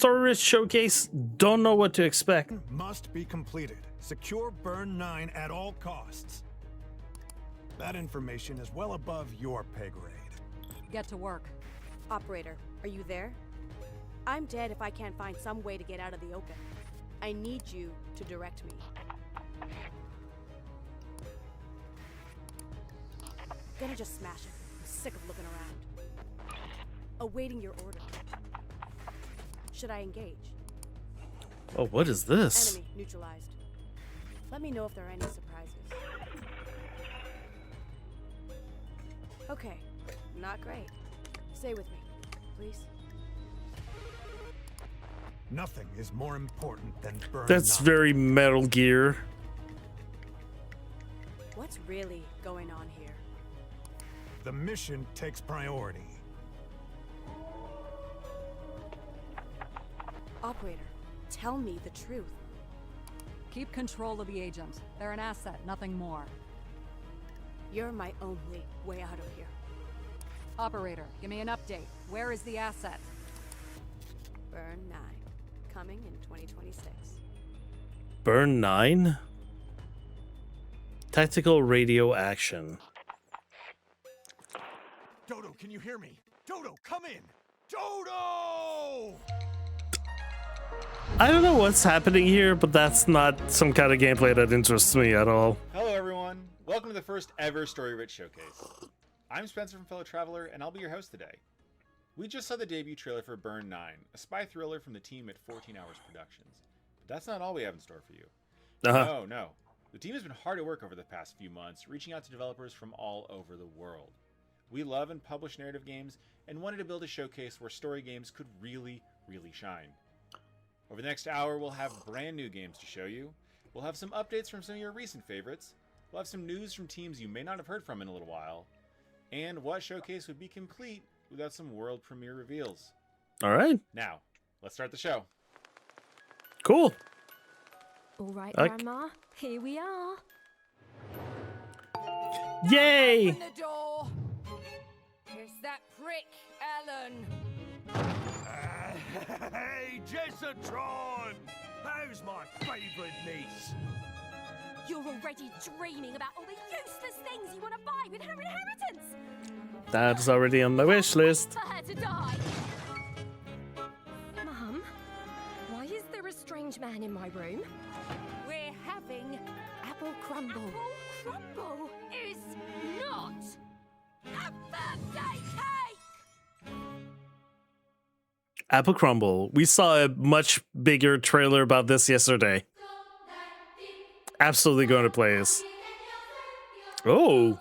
Story showcase. Don't know what to expect. Must be completed. Secure Burn 9 at all costs. That information is well above your pay grade. Get to work. Operator, are you there? I'm dead if I can't find some way to get out of the open. I need you to direct me. Gonna just smash it. I'm sick of looking around. Awaiting your order. Should I engage? Oh, what is this? Enemy neutralized. Let me know if there are any surprises. Okay, not great. Stay with me, please. Nothing is more important than Burn That's 9. very Metal Gear. What's really going on here? The mission takes priority. Operator, tell me the truth. Keep control of the agent. They're an asset, nothing more. You're my only way out of here. Operator, give me an update. Where is the asset? Burn 9. Coming in 2026. Burn 9? Tactical radio action. Dodo, can you hear me? Dodo, come in! Dodo! I don't know what's happening here, but that's not some kind of gameplay that interests me at all. Hello everyone, welcome to the first ever Story Rich Showcase. I'm Spencer from Fellow Traveler, and I'll be your host today. We just saw the debut trailer for Burn 9, a spy thriller from the team at 14 Hours Productions. But that's not all we have in store for you. No. The team has been hard at work over the past few months, reaching out to developers from all over the world. We love and publish narrative games, and wanted to build a showcase where story games could really shine. Over the next hour, we'll have brand new games to show you. We'll have some updates from some of your recent favorites. We'll have some news from teams you may not have heard from in a little while. And what showcase would be complete without some world premiere reveals? All right. Now, let's start the show. Cool. All right, Okay. Grandma, here we are. Yay! Open the door! It's that prick, Ellen! Hey, Jessatron! How's my favourite niece? You're already dreaming about all the useless things you want to buy with her inheritance. That's already on my wish list. For her to die. Mum, why is there a strange man in my room? We're having apple crumble. Apple crumble is not a birthday cake. Apple Crumble. We saw a much bigger trailer about this yesterday. Absolutely going to play this. Oh.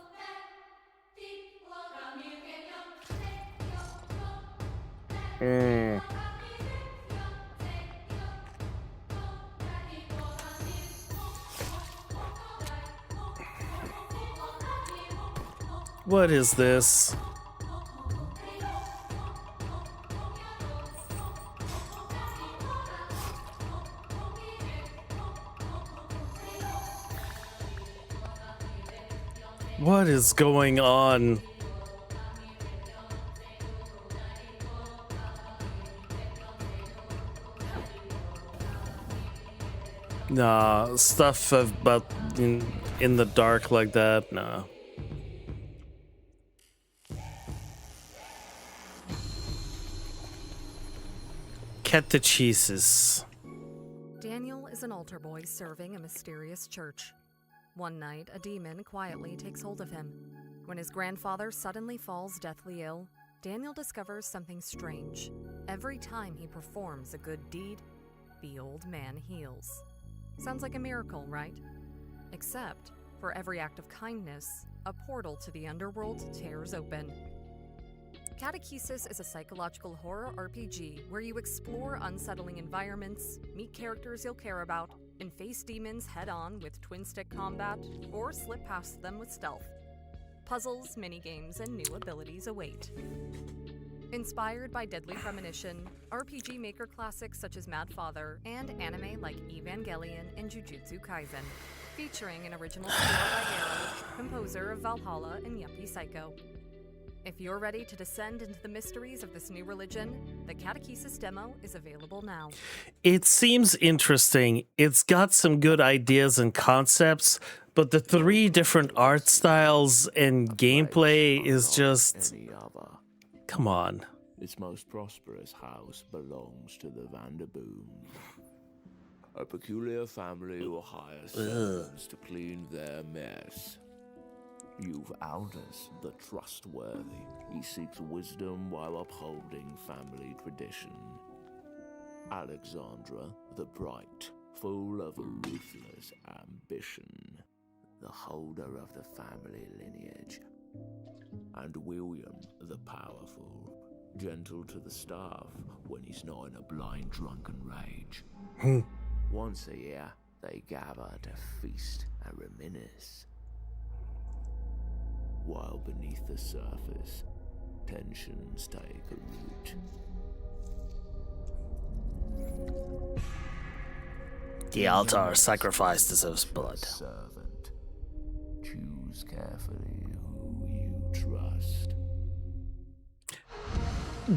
What is this? What is going on? Nah, stuff about in the dark like that, nah. Catechesis. Daniel is an altar boy serving a mysterious church. One night, a demon quietly takes hold of him. When his grandfather suddenly falls deathly ill, Daniel discovers something strange. Every time he performs a good deed, the old man heals. Sounds like a miracle, right? Except, for every act of kindness, a portal to the underworld tears open. Catechesis is a psychological horror RPG where you explore unsettling environments, meet characters you'll care about, and face demons head-on with twin-stick combat, or slip past them with stealth. Puzzles, minigames, and new abilities await. Inspired by Deadly Premonition, RPG Maker classics such as Mad Father, and anime like Evangelion and Jujutsu Kaisen, featuring an original score by Arrow, composer of Valhalla and Yuppie Psycho. If you're ready to descend into the mysteries of this new religion, the Catechesis demo is available now. It seems interesting. It's got some good ideas and concepts, but the 3 different art styles and gameplay is just... Any other. Come on. Its most prosperous house belongs to the Vanderboom. A peculiar family who hire servants to clean their mess. You've Aldous, the trustworthy. He seeks wisdom while upholding family tradition. Alexandra, the bright, full of ruthless ambition. The holder of the family lineage. And William, the powerful, gentle to the staff when he's not in a blind drunken rage. Once a year, they gather to feast and reminisce. While beneath the surface, tensions take a root. The altar sacrificed deserves blood. Servant, choose carefully who you trust.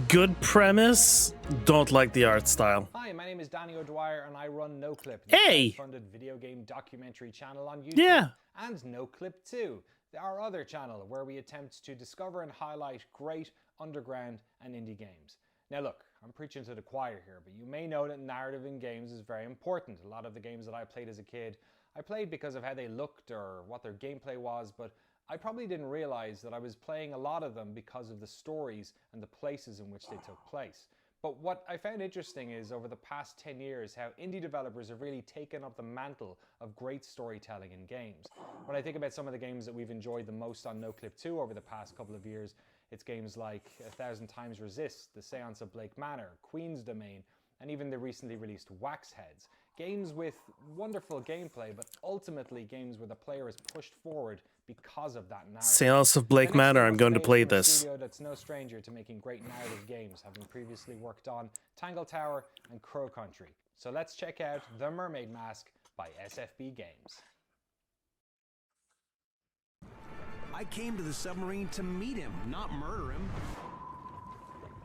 Good premise, don't like the art style. Hi, my name is Danny O'Dwyer and I run NoClip, Hey! the funded video game documentary channel on YouTube. Yeah. And NoClip 2, our other channel where we attempt to discover and highlight great underground and indie games. Now look, I'm preaching to the choir here, but you may know that narrative in games is very important. A lot of the games that I played as a kid, I played because of how they looked or what their gameplay was, but I probably didn't realize that I was playing a lot of them because of the stories and the places in which they took place. But what I found interesting is over the past 10 years how indie developers have really taken up the mantle of great storytelling in games. When I think about some of the games that we've enjoyed the most on NoClip 2 over the past couple of years, it's games like 1000 Times Resist, The Seance of Blake Manor, Queen's Domain, and even the recently released Wax Heads. Games with wonderful gameplay, but ultimately games where the player is pushed forward because of that narrative. Seance of Blake Manor, I'm going to play this. A studio that's no stranger to making great narrative games, having previously worked on Tangle Tower and Crow Country. So let's check out The Mermaid Mask by SFB Games. I came to the submarine to meet him, not murder him.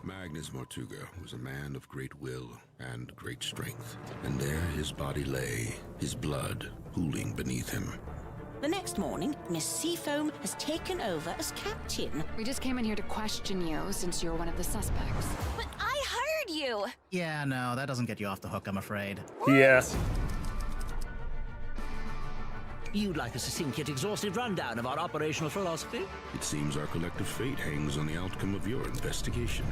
Magnus Mortuga was a man of great will and great strength, and there his body lay, his blood pooling beneath him. The next morning, Miss Seafoam has taken over as captain. We just came in here to question you, since you're one of the suspects. But I heard you! Yeah, no, that doesn't get you off the hook, I'm afraid. Yeah. You'd like a succinct yet exhaustive rundown of our operational philosophy? It seems our collective fate hangs on the outcome of your investigation.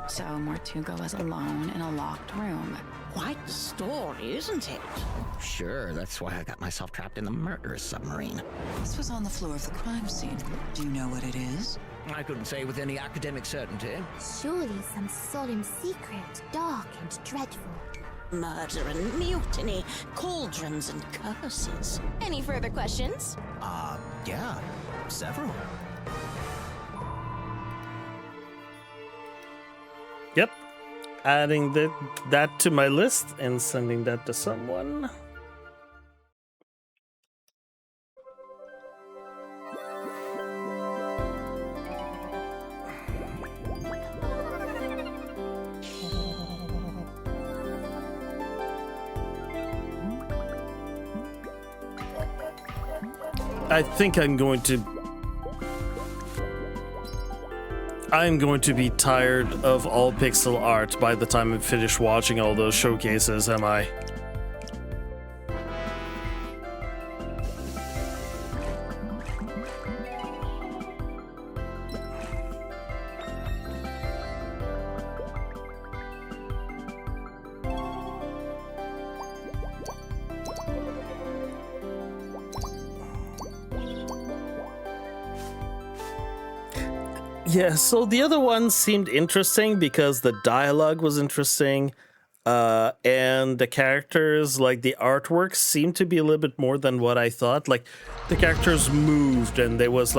So Mortuga was alone in a locked room. Quite the story, isn't it? Sure, that's why I got myself trapped in the murderous submarine. This was on the floor of the crime scene. Do you know what it is? I couldn't say with any academic certainty. Surely some solemn secret, dark and dreadful. Murder and mutiny, cauldrons and curses. Any further questions? Yeah, several. Yep. Adding that to my list and sending that to someone. I think I'm going to be tired of all pixel art by the time I'm finished watching all those showcases, am I? Yeah, so the other one seemed interesting because the dialogue was interesting, and the characters, like the artwork, seemed to be a little bit more than what I thought. Like, the characters moved, and it was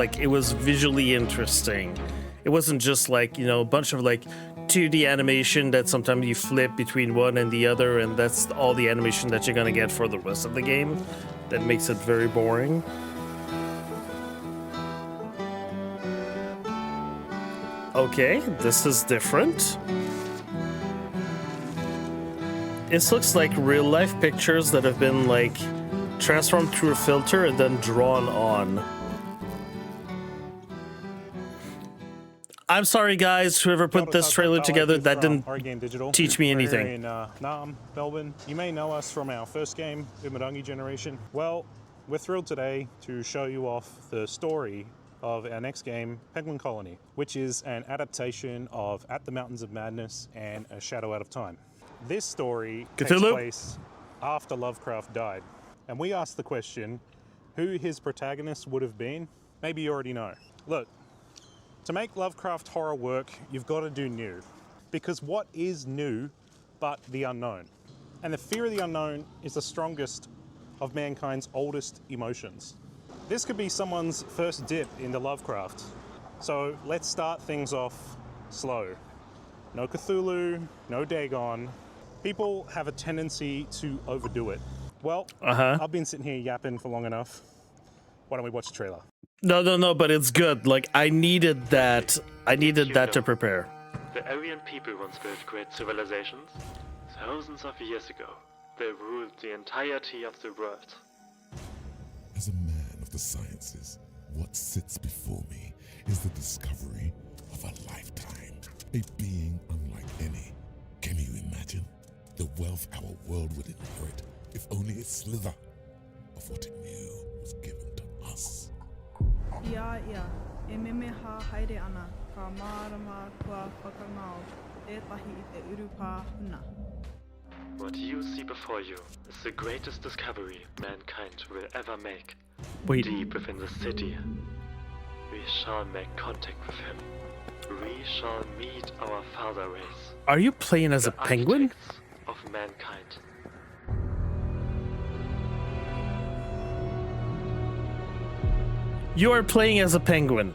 visually interesting. It wasn't just like, you know, a bunch of like 2D animation that sometimes you flip between one and the other, and that's all the animation that you're gonna get for the rest of the game. That makes it very boring. Okay, this is different. This looks like real life pictures that have been like transformed through a filter and then drawn on. I'm sorry, guys, whoever put this trailer together, that didn't teach me anything. We're in Naarm, Melbourne. You may know us from our first game, Umarangi Generation. Well, we're thrilled today to show you off the story of our next game, Penguin Colony, which is an adaptation of At the Mountains of Madness and A Shadow Out of Time. This story takes place after Lovecraft died, and we asked the question, who his protagonist would have been? Maybe you already know. Look, to make Lovecraft horror work, you've got to do new, because what is new but the unknown? And the fear of the unknown is the strongest of mankind's oldest emotions. This could be someone's first dip into Lovecraft. So let's start things off slow. No Cthulhu, no Dagon. People have a tendency to overdo it. Well, I've been sitting here yapping for long enough. Why don't we watch the trailer? No, but it's good. Like, I needed that. I needed that to prepare. The Aryan people once built great civilizations. Thousands of years ago, they ruled the entirety of the world. As a man of the sciences, what sits before me is the discovery of a lifetime, a being unlike any. Can you imagine the wealth our world would inherit if only a slither of what it knew was given to us? Ia, e memeha haere ana, ka mārama kua whakangao, ētahi I te urupā huna. What you see before you is the greatest discovery mankind will ever make. Wait. Deep within the city, we shall make contact with him. We shall meet our father race. Are you playing as a penguin? Of mankind. You are playing as a penguin.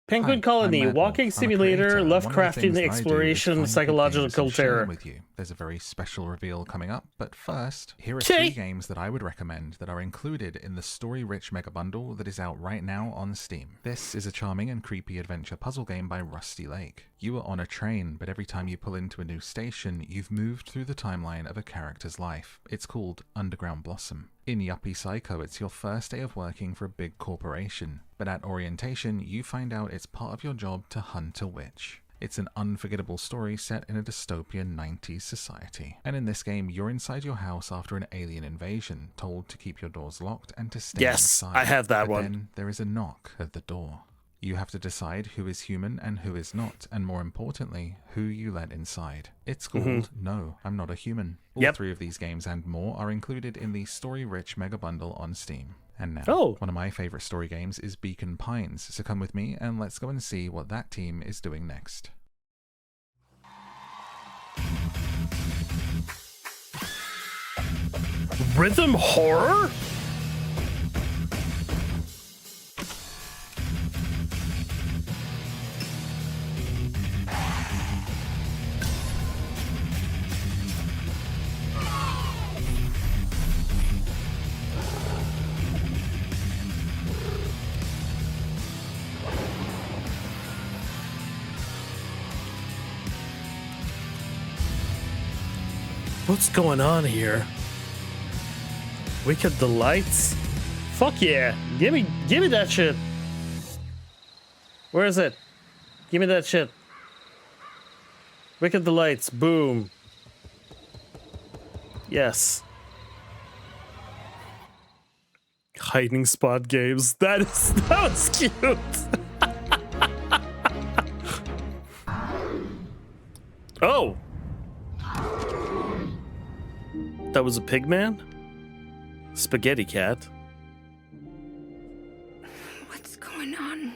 Penguin Colony, walking simulator, Lovecraftian exploration, psychological terror. With you. There's a very special reveal coming up, but first, here are 3 games that I would recommend that are included in the story-rich mega bundle that is out right now on Steam. This is a charming and creepy adventure puzzle game by Rusty Lake. You are on a train, but every time you pull into a new station, you've moved through the timeline of a character's life. It's called Underground Blossom. In Yuppie Psycho, it's your first day of working for a big corporation, but at orientation, you find out it's part of your job to hunt a witch. It's an unforgettable story set in a dystopian 90s society. And in this game, you're inside your house after an alien invasion, told to keep your doors locked and to stay inside. I have that one. Then there is a knock at the door. You have to decide who is human and who is not, and more importantly, who you let inside. It's called No, I'm Not a Human. All 3 of these games and more are included in the story-rich mega bundle on Steam. And now, one of my favorite story games is Beacon Pines, so come with me and let's go and see what that team is doing next. Rhythm horror? What's going on here? Wicked Delights? Fuck yeah! Give me that shit! Where is it? Give me that shit. Wicked Delights, boom. Yes. Hiding spot games. That was cute. Oh. That was a pig man? Spaghetti cat. What's going on?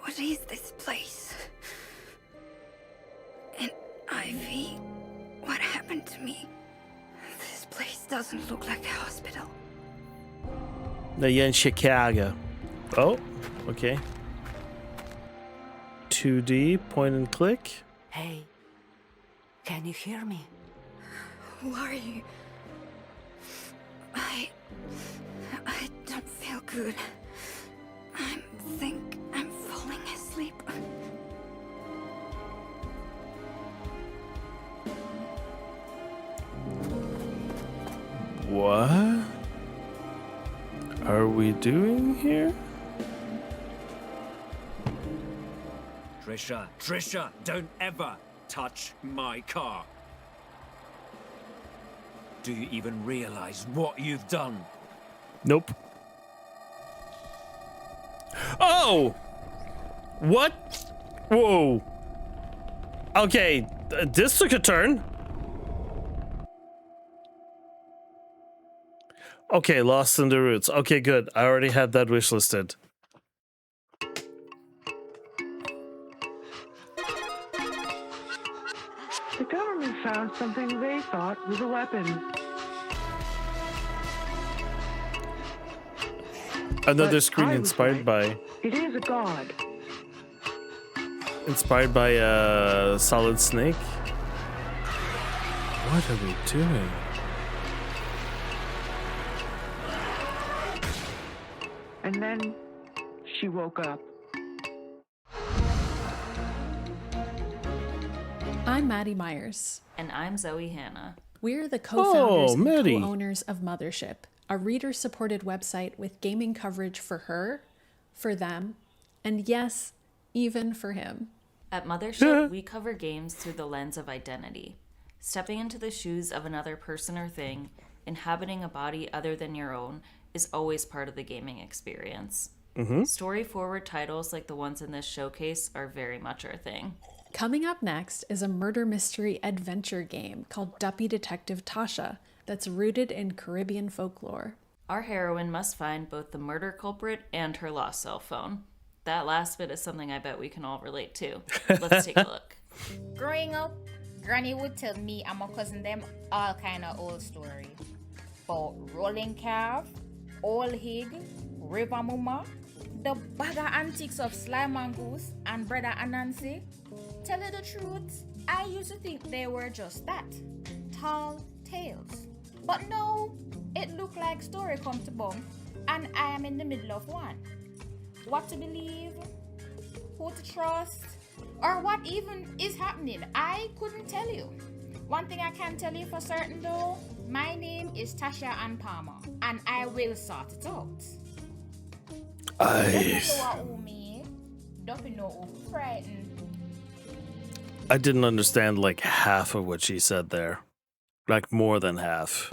What is this place? And Ivy, what happened to me? This place doesn't look like a hospital. No, you're in Chicago. Oh, okay. 2D, point and click. Hey, can you hear me? Who are you? I don't feel good. What are we doing here? Trisha, don't ever touch my car. Do you even realize what you've done? Nope. Oh! What? Whoa. Okay, this took a turn. Okay, Lost in the Roots. Okay, good. I already had that wish listed. The government found something they thought was a weapon. Another But screen I was inspired right. by... It is a god. Inspired by Solid Snake? What are we doing? And then she woke up. I'm Maddie Myers. And I'm Zoe Hanna. We're the co-founders and Maddie. co-owners of Mothership, a reader-supported website with gaming coverage for her, for them, and yes, even for him. At Mothership, we cover games through the lens of identity. Stepping into the shoes of another person or thing, inhabiting a body other than your own, is always part of the gaming experience. Story-forward titles like the ones in this showcase are very much our thing. Coming up next is a murder mystery adventure game called Duppy Detective Tasha that's rooted in Caribbean folklore. Our heroine must find both the murder culprit and her lost cell phone. That last bit is something I bet we can all relate to. Let's take a look. Growing up, Granny would tell me and my cousin them all kind of old stories. About rolling calf, old hig, river mama, the bag of antiques of Sly Mongoose and Brother Anansi. Tell you the truth, I used to think they were just that, tall tales. But no, it looked like story come to bum, and I am in the middle of one. What to believe, who to trust, or what even is happening, I couldn't tell you. One thing I can tell you for certain though, my name is Tasha Ann Palmer, and I will sort it out. I didn't understand like half of what she said there. Like more than half.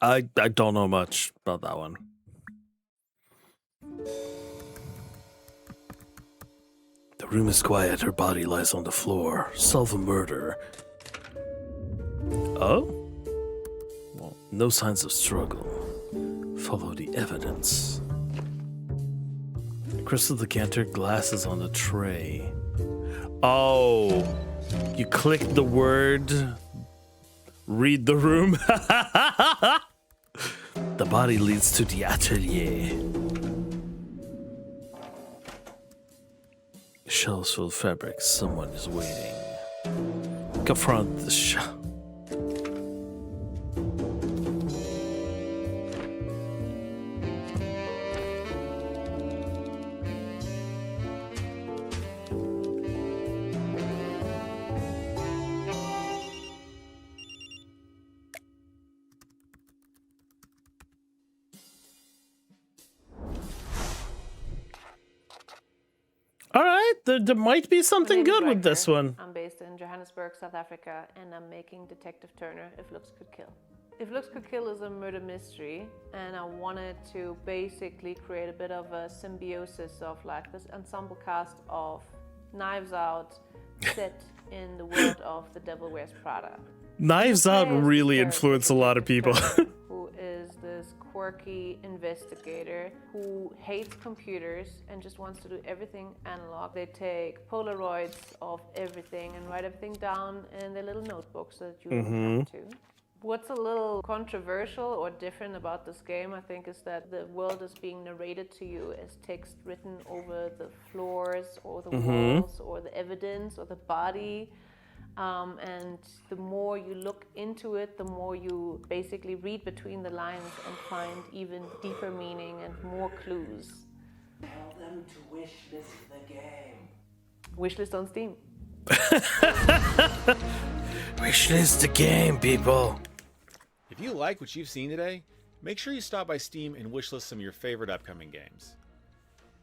I don't know much about that one. The room is quiet. Her body lies on the floor. Solve a murder. Oh? Well, no signs of struggle. Follow the evidence. Crystal decanter, glasses on the tray. Oh, you click the word. Read the room. The body leads to the atelier. Shelves full of fabric. Someone is waiting. Confront the shell. All right, there might be something good with this one. I'm based in Johannesburg, South Africa, and I'm making Detective Turner if looks could kill. If Looks Could Kill is a murder mystery, and I wanted to basically create a bit of a symbiosis of like this ensemble cast of Knives Out set in the world of The Devil Wears Prada. Knives Out really influenced a lot of people. Who is this quirky investigator who hates computers and just wants to do everything analog. They take Polaroids of everything and write everything down in their little notebooks so that you don't have to. What's a little controversial or different about this game, I think, is that the world is being narrated to you as text written over the floors or the walls or the evidence or the body. And the more you look into it, the more you basically read between the lines and find even deeper meaning and more clues. Tell them to wishlist the game. Wishlist on Steam. Wishlist the game, people. If you like what you've seen today, make sure you stop by Steam and wishlist some of your favorite upcoming games.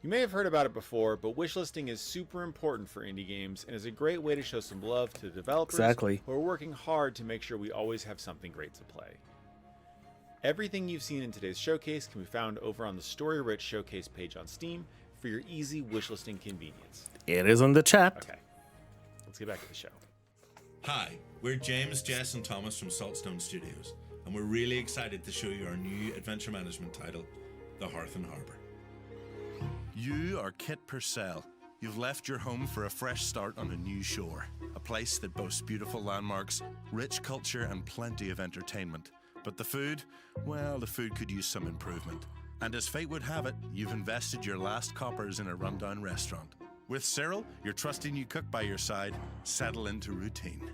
You may have heard about it before, but wishlisting is super important for indie games and is a great way to show some love to the developers who are working hard to make sure we always have something great to play. Everything you've seen in today's showcase can be found over on the Story Rich Showcase page on Steam for your easy wishlisting convenience. It is in the chat. Okay, let's get back to the show. Hi, we're James, Jess, and Thomas from Saltstone Studios, and we're really excited to show you our new adventure management title, The Hearth and Harbour. You are Kit Purcell. You've left your home for a fresh start on a new shore, a place that boasts beautiful landmarks, rich culture, and plenty of entertainment. But the food, well, the food could use some improvement. And as fate would have it, you've invested your last coppers in a rundown restaurant. With Cyril, your trusty new cook by your side, settle into routine.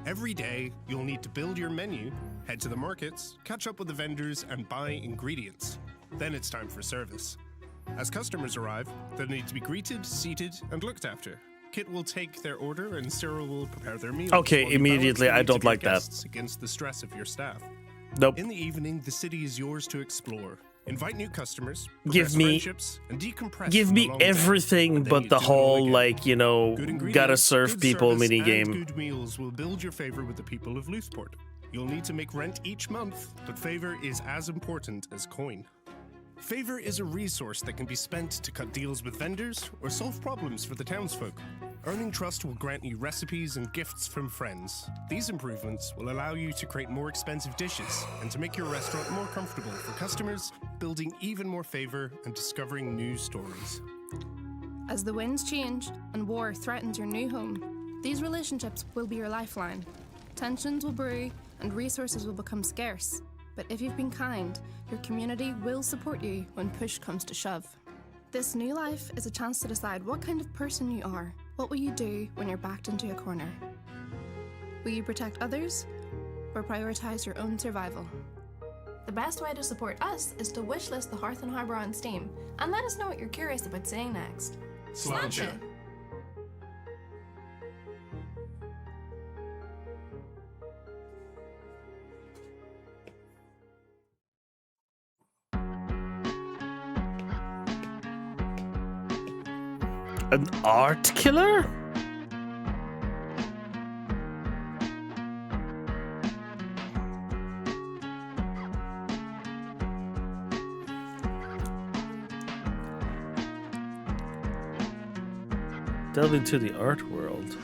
Every day, you'll need to build your menu, head to the markets, catch up with the vendors, and buy ingredients. Then it's time for service. As customers arrive, they'll need to be greeted, seated, and looked after. Kit will take their order, and Cyril will prepare their meals. Okay, while you immediately, balance I the don't needs of your like that. guests against the stress of your staff. Nope. In the evening, the city is yours to explore. Invite new customers, Give progress me, friendships, and decompress give from me a long day. everything And then but you the do it all whole, again. like, you know, Good ingredients, gotta serve good people service, mini and game. good meals will build your favor with the people of Luthport. You'll need to make rent each month, but favor is as important as coin. Favor is a resource that can be spent to cut deals with vendors or solve problems for the townsfolk. Earning trust will grant you recipes and gifts from friends. These improvements will allow you to create more expensive dishes and to make your restaurant more comfortable for customers, building even more favor and discovering new stories. As the winds change and war threatens your new home, these relationships will be your lifeline. Tensions will brew and resources will become scarce. But if you've been kind, your community will support you when push comes to shove. This new life is a chance to decide what kind of person you are. What will you do when you're backed into a corner? Will you protect others or prioritize your own survival? The best way to support us is to wishlist the Hearth and Harbour on Steam and let us know what you're curious about seeing next. Slash it! An art killer? Delve into the art world.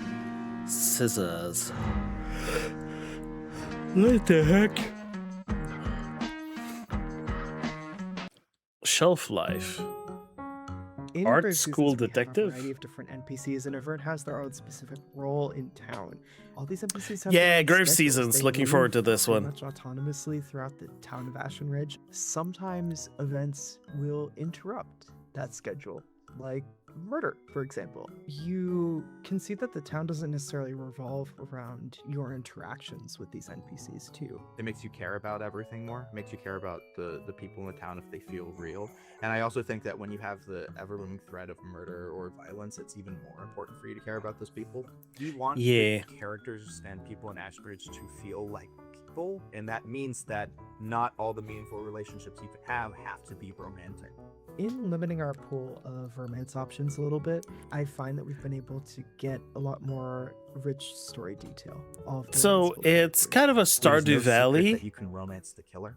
Scissors. What the heck? Shelf life. Art school detective. A variety of different NPCs, and everyone has their own specific role in town. All these NPCs have Yeah, their own Grave schedules. Seasons. They Looking move forward to this pretty one. Much autonomously throughout the town of Ashen Ridge. Sometimes events will interrupt that schedule, like murder, for example. You can see that the town doesn't necessarily revolve around your interactions with these NPCs too. It makes you care about everything more. It makes you care about the people in the town if they feel real. And I also think that when you have the ever-looming threat of murder or violence, it's even more important for you to care about those people. You want Yeah. the characters and people in Ashbridge to feel like people, and that means that not all the meaningful relationships you have to be romantic. In limiting our pool of romance options a little bit, I find that we've been able to get a lot more rich story detail. So it's kind of a Stardew Valley. That you can romance the killer.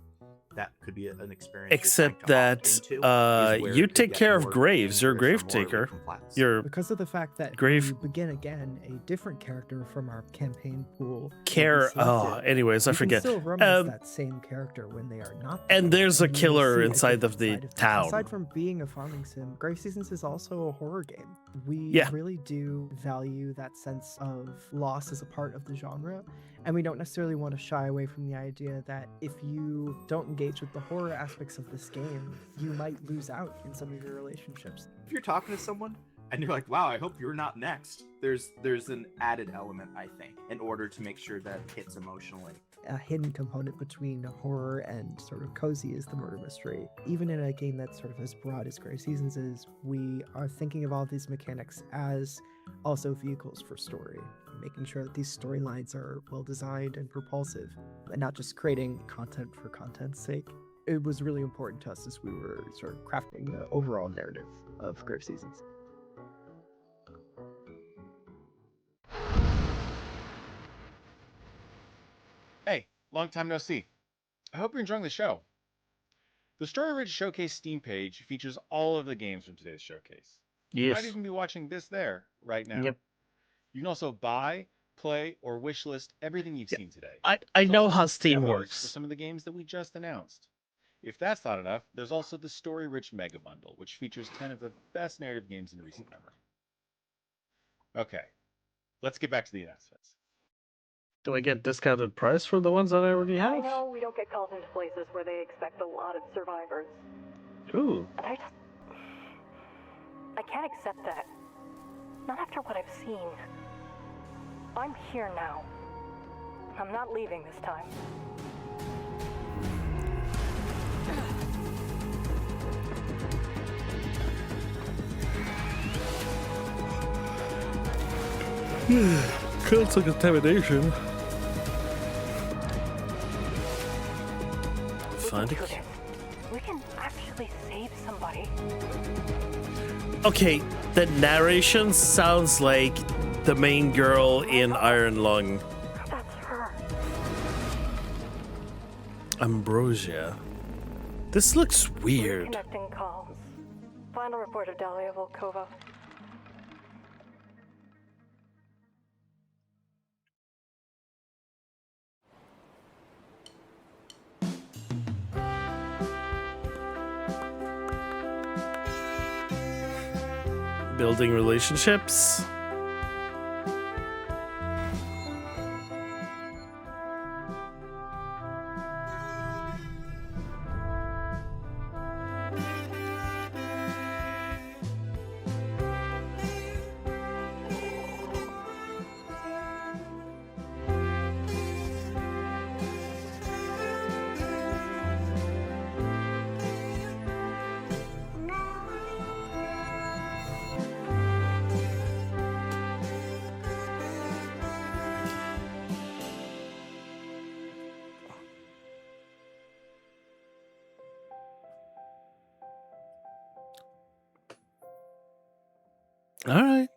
That could be an experience. Except that you take care of graves. You're a grave taker. You're because of the fact that grave. you begin again a different character from our campaign pool. Anyways, I forget. You can still romance that same character when they are not. And there's a killer inside of the town. Aside from being a farming sim, Grave Seasons is also a horror game. We really do value that sense of loss as a part of the genre, and we don't necessarily want to shy away from the idea that if you don't engage with the horror aspects of this game, you might lose out in some of your relationships. If you're talking to someone and you're like, wow, I hope you're not next, there's an added element, I think, in order to make sure that it hits emotionally. A hidden component between horror and sort of cozy is the murder mystery. Even in a game that's sort of as broad as Grave Seasons is, we are thinking of all these mechanics as also vehicles for story, making sure that these storylines are well designed and propulsive, and not just creating content for content's sake. It was really important to us as we were sort of crafting the overall narrative of Grave Seasons. Hey, long time no see. I hope you're enjoying the show. The Story Ridge Showcase Steam page features all of the games from today's showcase. You might even be watching this there right now. Yep. You can also buy, play, or wishlist everything you've seen today. I know how Steam For works. some of the games that we just announced. If that's not enough, there's also the Story Rich Mega Bundle, which features 10 of the best narrative games in recent memory. Okay, let's get back to the announcements. Do I get discounted price for the ones that I already have? I know we don't get called into places where they expect a lot of survivors. Ooh. And I can't accept that. Not after what I've seen. I'm here now. I'm not leaving this time. Constant contamination. Find it. We can actually save somebody. Okay, the narration sounds like the main girl in Iron Lung. That's her. Ambrosia. This looks weird. Connecting calls. Final report of Dahlia Volkova. Building relationships. All right.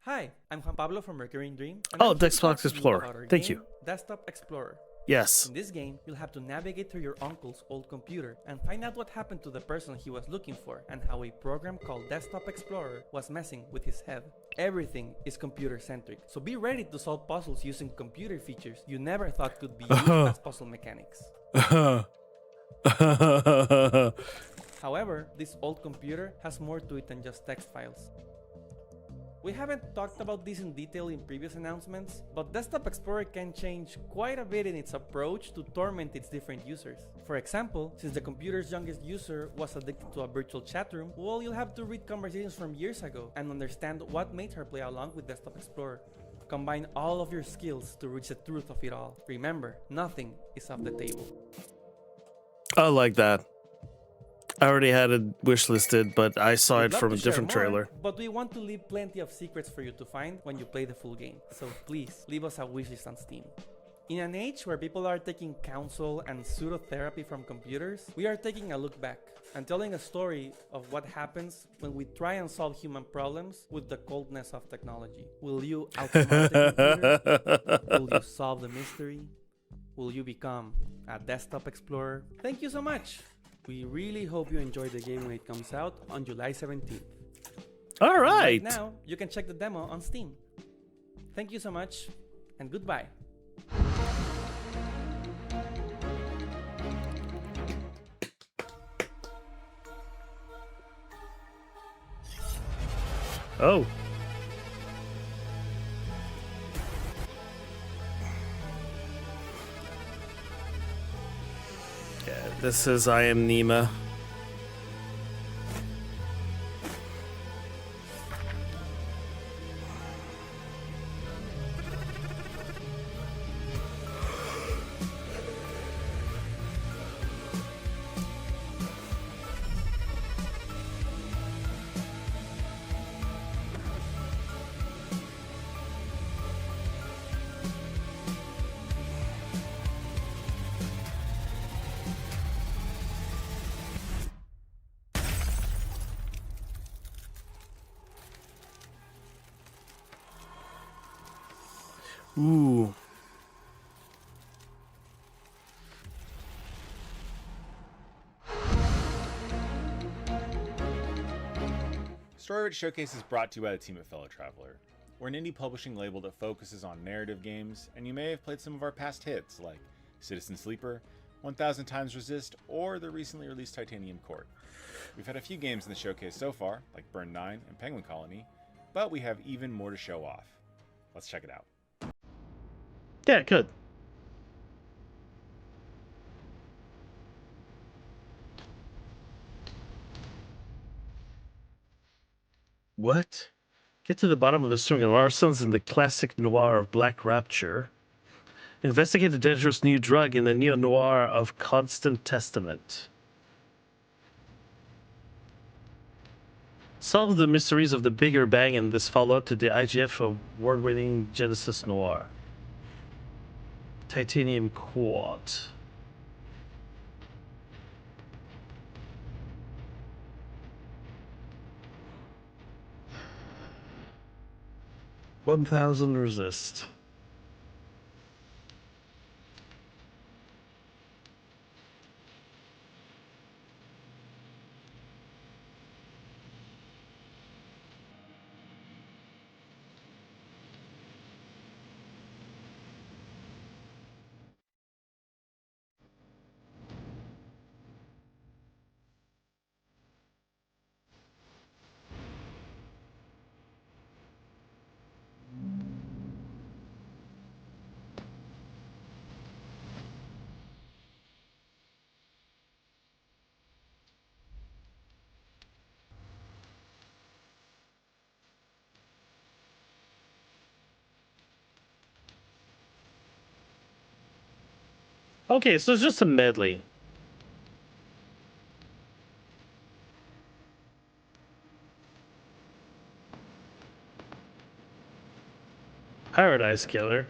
Hi, I'm Juan Pablo from Mercury in Dream. Oh, Desktop Explorer. Thank you. Desktop Explorer. Yes. In this game, you'll have to navigate through your uncle's old computer and find out what happened to the person he was looking for and how a program called Desktop Explorer was messing with his head. Everything is computer-centric, so be ready to solve puzzles using computer features you never thought could be used as puzzle mechanics. However, this old computer has more to it than just text files. We haven't talked about this in detail in previous announcements, but Desktop Explorer can change quite a bit in its approach to torment its different users. For example, since the computer's youngest user was addicted to a virtual chat room, well, you'll have to read conversations from years ago and understand what made her play along with Desktop Explorer. Combine all of your skills to reach the truth of it all. Remember, nothing is off the table. I like that. I already had it wishlisted, but I saw it from a different trailer. But we want to leave plenty of secrets for you to find when you play the full game. So please, leave us a wishlist on Steam. In an age where people are taking counsel and pseudotherapy from computers, we are taking a look back and telling a story of what happens when we try and solve human problems with the coldness of technology. Will you outsmart the computer? Will you solve the mystery? Will you become a desktop explorer? Thank you so much! We really hope you enjoy the game when it comes out on July 17th. All And right. right now, you can check the demo on Steam. Thank you so much, and goodbye. Oh. Yeah, this is I Am Nima. Ooh. Storyrich Showcase is brought to you by the team at Fellow Traveler. We're an indie publishing label that focuses on narrative games, and you may have played some of our past hits like Citizen Sleeper, 1000 Times Resist, or the recently released Titanium Court. We've had a few games in the showcase so far, like Burn 9 and Penguin Colony, but we have even more to show off. Let's check it out. Yeah, good. What? Get to the bottom of the string of arsones in the classic noir of Black Rapture. Investigate the dangerous new drug in the neo-noir of Constant Testament. Solve the mysteries of the Bigger Bang in this follow-up to the IGF award-winning Genesis Noir. Titanium Quad. $1,000 resist. Okay, so it's just a medley. Paradise Killer.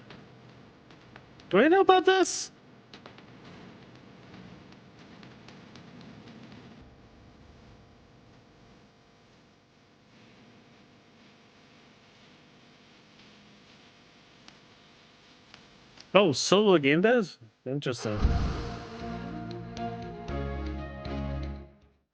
Do I know about this? Oh, solo game does? Interesting.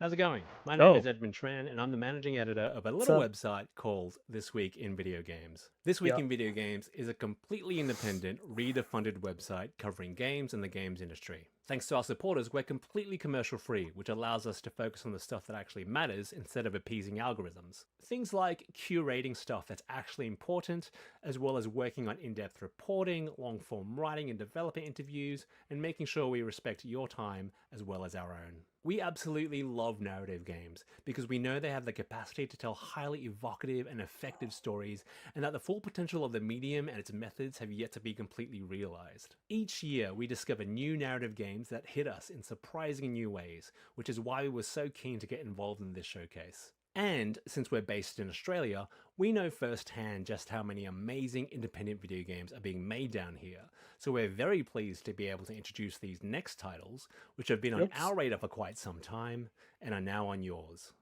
How's it going? My name Oh. is Edmund Tran, and I'm the managing editor of a What's little up? website called This Week in Video Games. This Week Yeah. in Video Games is a completely independent, reader-funded website covering games and the games industry. Thanks to our supporters, we're completely commercial-free, which allows us to focus on the stuff that actually matters instead of appeasing algorithms. Things like curating stuff that's actually important, as well as working on in-depth reporting, long-form writing and developer interviews, and making sure we respect your time as well as our own. We absolutely love narrative games because we know they have the capacity to tell highly evocative and effective stories, and that the full potential of the medium and its methods have yet to be completely realized. Each year, we discover new narrative games that hit us in surprising new ways, which is why we were so keen to get involved in this showcase. And since we're based in Australia, we know firsthand just how many amazing independent video games are being made down here. So we're very pleased to be able to introduce these next titles, which have been on our radar for quite some time, and are now on yours.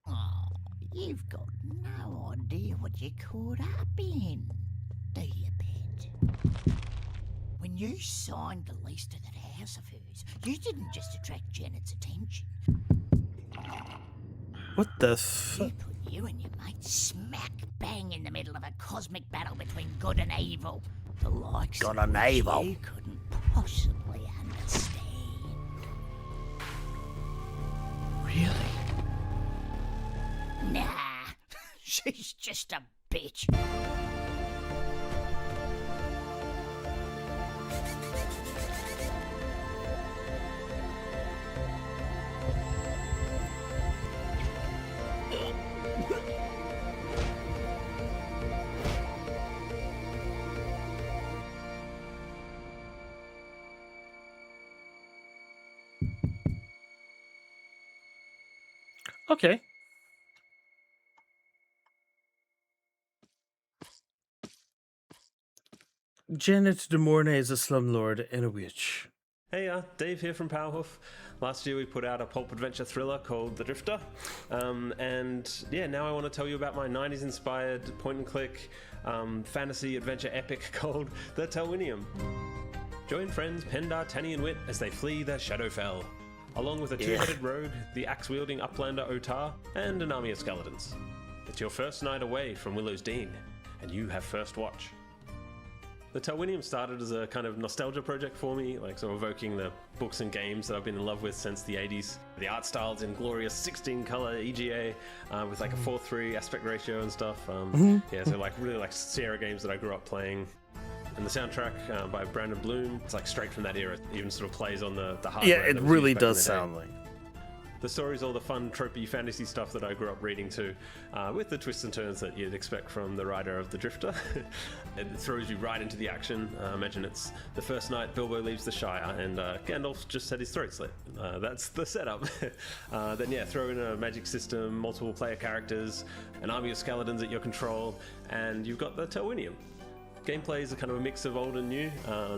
Oh, you've got no idea what you're caught up in, do you, Pet? When you signed the lease to that house of hers, you didn't just attract Janet's attention. What the fuck? You put you and your mate smack bang in the middle of a cosmic battle between good and evil. The likes Good of and which evil. you couldn't possibly understand. Really? Nah, she's just a bitch. Okay. Janet de Mornay is a slumlord and a witch. Hey, Dave here from Powerhoof. Last year we put out a pulp adventure thriller called The Drifter. And yeah, now I want to tell you about my 90s inspired point and click fantasy adventure epic called The Telwinium. Join friends Pendar, Tanny and Wit as they flee the Shadowfell, along with a two-headed rogue, the axe-wielding uplander Otar, and an army of skeletons. It's your first night away from Willow's Dean, and you have first watch. The Telwinium started as a kind of nostalgia project for me, like sort of evoking the books and games that I've been in love with since the 80s. The art style's in glorious 16-color EGA with like a 4:3 aspect ratio and stuff. Yeah, so like really like Sierra games that I grew up playing. And the soundtrack by Brandon Bloom, it's like straight from that era. It even sort of plays on the hardware. Yeah, it that was really used back in does the day. sound like. The story's all the fun, tropey fantasy stuff that I grew up reading too, with the twists and turns that you'd expect from the writer of The Drifter. It throws you right into the action. Imagine it's the first night Bilbo leaves the Shire and Gandalf just had his throat slit. That's the setup. Then yeah, throw in a magic system, multiple player characters, an army of skeletons at your control, and you've got the Telwinium. Gameplay is a kind of a mix of old and new.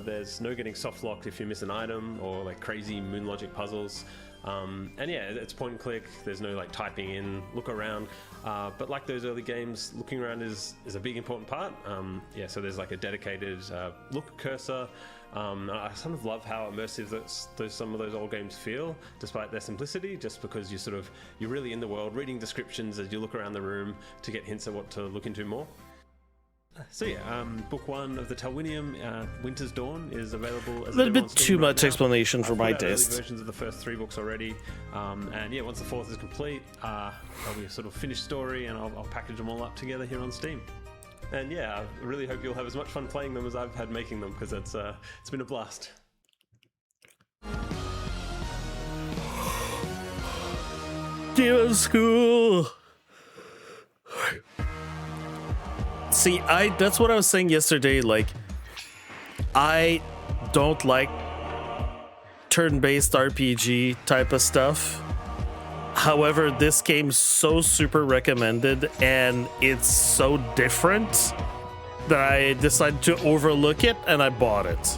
There's no getting soft locked if you miss an item or like crazy moon logic puzzles. And yeah, it's point and click. There's no like typing in, look around. But like those early games, looking around is a big important part. Yeah, so there's like a dedicated look cursor. I sort of love how immersive some of those old games feel, despite their simplicity. Just because you're really in the world, reading descriptions as you look around the room to get hints at what to look into more. So yeah, book one of the Telwinium, Winter's Dawn, is available as A little demo on bit Steam too right much now. explanation for I've my put out early taste. versions of the first 3 books already, and yeah, once the 4th is complete, there'll be a sort of finished story, and I'll package them all up together here on Steam. And yeah, I really hope you'll have as much fun playing them as I've had making them, because it's been a blast. Demon School. See, that's what I was saying yesterday. Like, I don't like turn-based RPG type of stuff. However, this game's so super recommended and it's so different that I decided to overlook it and I bought it.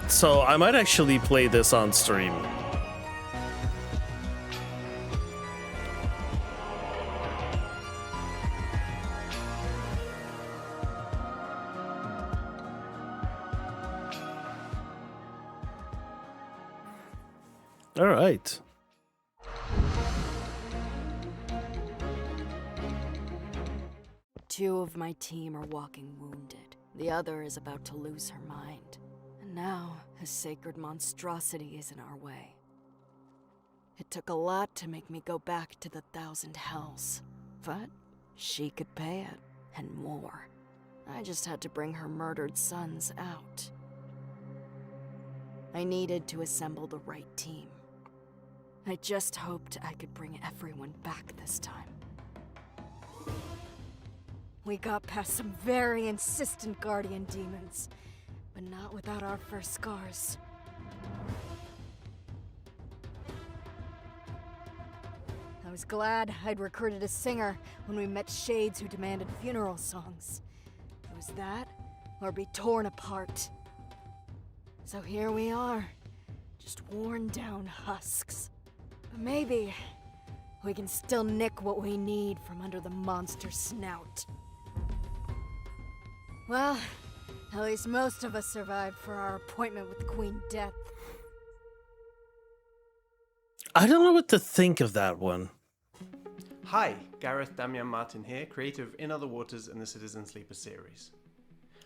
So I might actually play this on stream. All right. Two of my team are walking wounded. The other is about to lose her mind. And now, a sacred monstrosity is in our way. It took a lot to make me go back to the 1,000 Hells. But she could pay it, and more. I just had to bring her murdered sons out. I needed to assemble the right team. I just hoped I could bring everyone back this time. We got past some very insistent guardian demons, but not without our first scars. I was glad I'd recruited a singer when we met shades who demanded funeral songs. It was that, or be torn apart. So here we are, just worn down husks. But maybe we can still nick what we need from under the monster's snout. Well, at least most of us survived for our appointment with Queen Death. I don't know what to think of that one. Hi, Gareth Damian Martin here, creator of In Other Waters and the Citizen Sleeper series.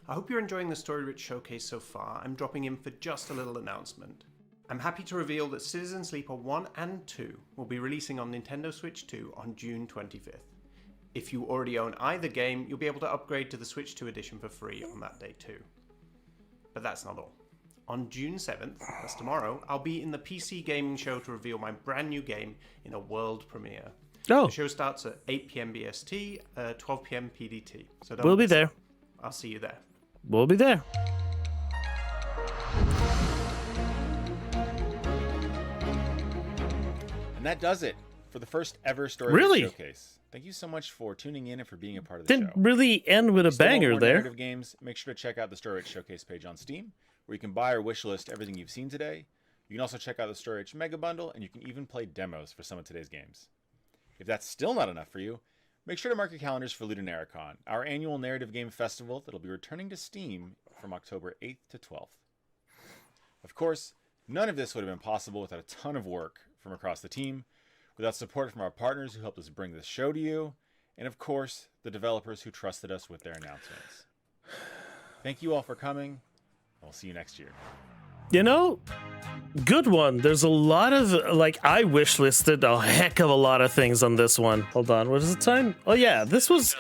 I hope you're enjoying the story-rich showcase so far. I'm dropping in for just a little announcement. I'm happy to reveal that Citizen Sleeper 1 and 2 will be releasing on Nintendo Switch 2 on June 25th. If you already own either game, you'll be able to upgrade to the Switch 2 edition for free on that day too. But that's not all. On June 7th, that's tomorrow, I'll be in the PC Gaming Show to reveal my brand new game in a world premiere. Oh. The show starts at 8 PM BST, 12 PM PDT. So We'll be miss there. it. I'll see you there. We'll be there. And that does it for the first ever Story Really? Showcase. Thank you so much for tuning in and for being a part of the Didn't show. really end with a If you still want banger more there. narrative games, make sure to check out the Story Showcase page on Steam, where you can buy or wishlist everything you've seen today. You can also check out the Story Mega Bundle, and you can even play demos for some of today's games. If that's still not enough for you, make sure to mark your calendars for Ludonarracon, our annual narrative game festival that'll be returning to Steam from October 8th to 12th. Of course, none of this would have been possible without a ton of work from across the team, without support from our partners who helped us bring this show to you, and of course, the developers who trusted us with their announcements. Thank you all for coming, and we'll see you next year. You know, good one. There's a lot of, I wish listed a heck of a lot of things on this one. Hold on, what is the time? Oh yeah, this is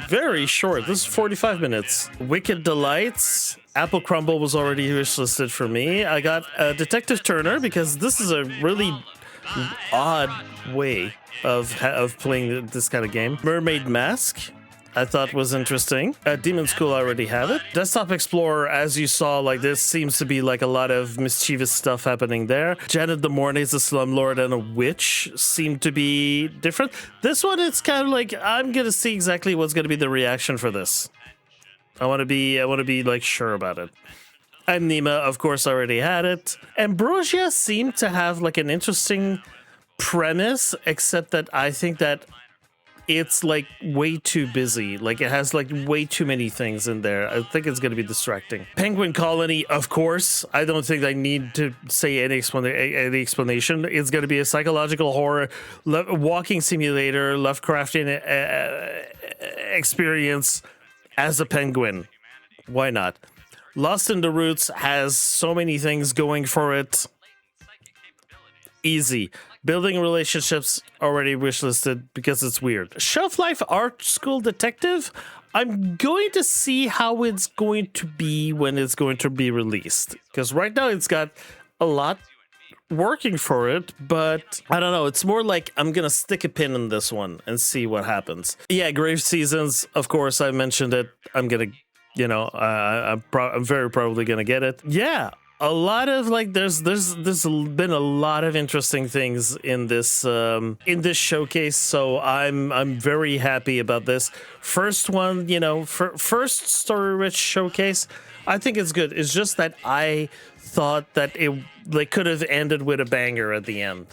very short. This is 45 minutes. Wicked Delights. Apple Crumble was already wish listed for me. I got Detective Turner because this is a really odd way of playing this kind of game. Mermaid Mask, I thought was interesting. Demon School, I already have it. Desktop Explorer, as you saw, this seems to be a lot of mischievous stuff happening there. Janet the Mornay's a slumlord and a witch seem to be different. This one, it's kind of I'm gonna see exactly what's gonna be the reaction for this. I want to be sure about it. And Nima, of course, already had it. Ambrosia seemed to have an interesting premise, except that I think that it's way too busy. It has way too many things in there. I think it's going to be distracting. Penguin Colony, of course. I don't think I need to say any explanation. It's going to be a psychological horror, walking simulator, Lovecraftian experience as a penguin. Why not? Lost in the Roots has so many things going for it. Easy. Building relationships, already wishlisted because it's weird. Shelf Life Art School Detective, I'm going to see how it's going to be when it's going to be released. Because right now it's got a lot working for it, but I don't know. It's more I'm going to stick a pin in this one and see what happens. Yeah, Grave Seasons, of course, I mentioned it. I'm going to, I'm very probably going to get it. Yeah. A lot of there's been a lot of interesting things in this showcase, so I'm very happy about this first one. First story rich showcase. I think it's good. It's just that I thought that it could have ended with a banger at the end.